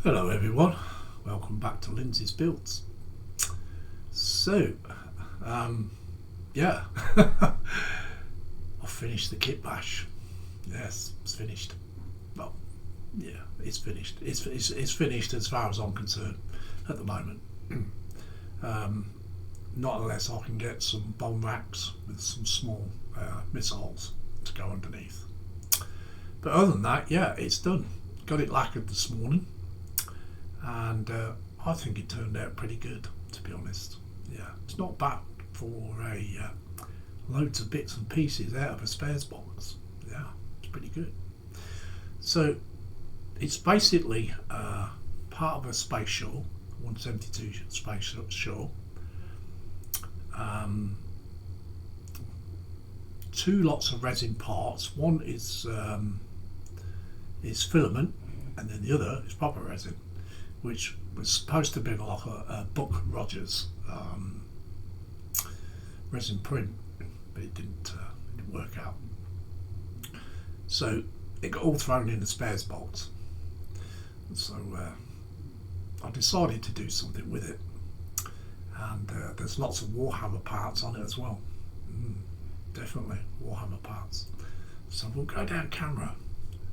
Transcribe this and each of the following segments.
Hello everyone, welcome back to Lindsay's Builds. So, yeah, I finished the kit bash. Yes, it's finished. Well, yeah, it's finished. It's finished as far as I'm concerned at the moment. Not unless I can get some bomb racks with some small missiles to go underneath. But other than that, yeah, it's done. Got it lacquered this morning. And I think it turned out pretty good, to be honest. Yeah, it's not bad for a loads of bits and pieces out of a spares box. Yeah, it's pretty good. So it's basically part of a space shuttle, 172 space shuttle. Two lots of resin parts. One is filament, and then the other is proper resin, which was supposed to be like a Buck Rogers resin print, but it didn't work out. So it got all thrown in the spares box. So I decided to do something with it, and there's lots of Warhammer parts on it as well. Definitely Warhammer parts. So we'll go down camera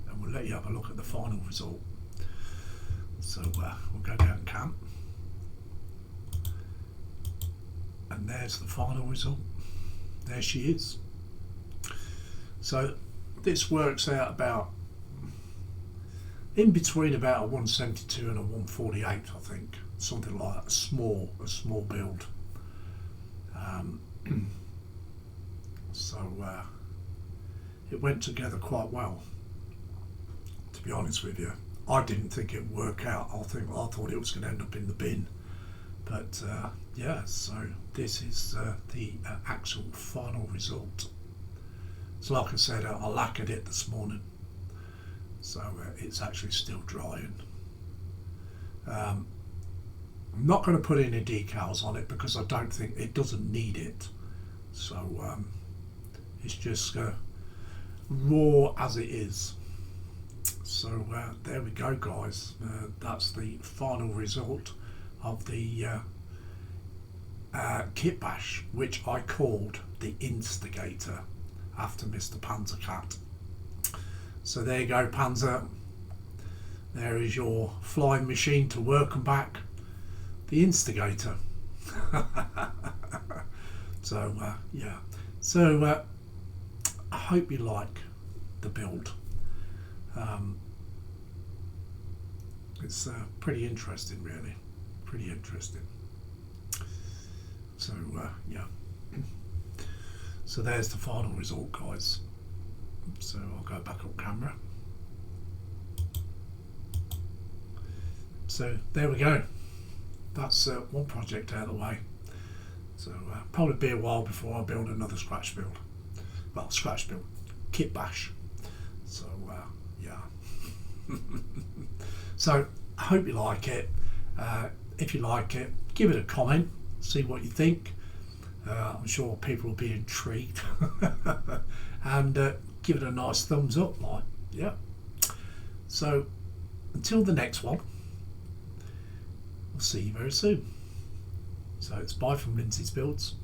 and we'll let you have a look at the final result. So we'll go down camp, and there's the final result. There she is. So this works out about in between about a 172 and a 148, I think, something like that. A small build. So it went together quite well, to be honest with you. I didn't think it would work out. I thought it was going to end up in the bin. But yeah, so this is the actual final result. So like I said, I lacquered it this morning. So it's actually still drying. I'm not going to put any decals on it because I don't think it doesn't need it. So it's just raw as it is. So there we go, guys. That's the final result of the kit bash, which I called the Instigator after Mr. Panzer Cat. So there you go, Panzer. There is your flying machine to work and back, the Instigator. So yeah. So I hope you like the build. It's pretty interesting, really. Pretty interesting. So yeah. So there's the final result, guys. So I'll go back on camera. So there we go. That's one project out of the way. So probably be a while before I build another scratch build. Well, scratch build, kit bash. So yeah. So I hope you like it. If you like it, give it a comment, see what you think. I'm sure people will be intrigued. And give it a nice thumbs up, like, yeah. So until the next one, we'll see you very soon. So it's bye from Lindsay's Builds.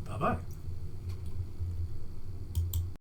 Bye bye.